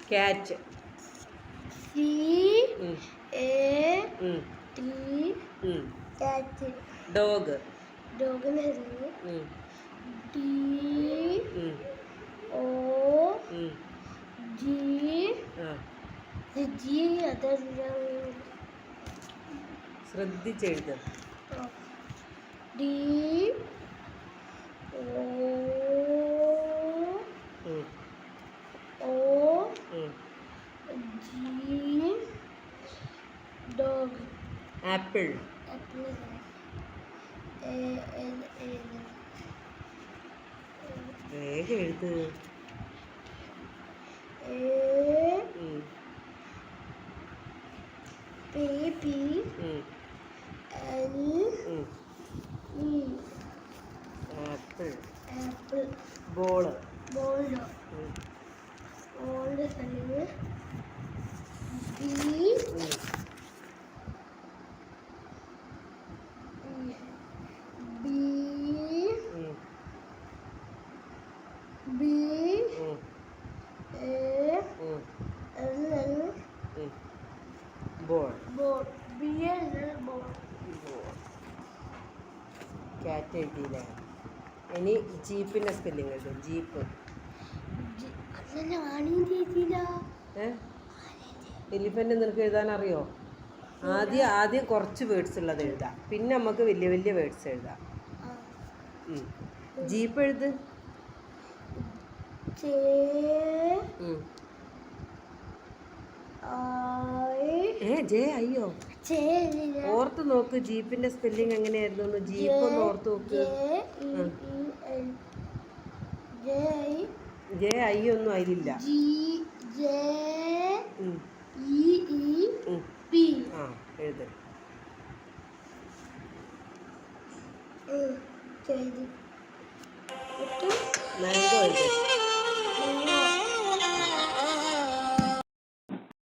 Cat. C-A-T. Cat. Dog. Dog. D-O-G. G. ശ്രദ്ധിച്ചെഴുത്. D. O. G. Dog. Apple. Apple. വേഗം എഴുത്. Baby. L. E. Apple. Apple. Ball. Ball. Ball. B. B. B. A. L. Ball. Ball. B. L. Ball. Cat എഴുതിയില്ലേ? ഇനി ജീപ്പിന്റെ spelling എഴുതും. Jeep. Elephant നിനക്ക് എഴുതാൻ അറിയോ? ആദ്യം കുറച്ച് words ഉള്ളത് എഴുതാം, പിന്നെ നമുക്ക് വലിയ വലിയ വേർഡ്സ് എഴുതാം. ജീപ്പ് എഴുത്. ജെ അയ്യോ, ഓർത്ത് നോക്ക് ജീപ്പിന്റെ സ്പെല്ലിംഗ് എങ്ങനെയായിരുന്നു. ജീപ്പ് ഒന്ന് ഓർത്ത് നോക്ക്. ജെ ഐ ഒന്നും അതിലില്ല. എഴുത്. മാംഗോ എഴുത്.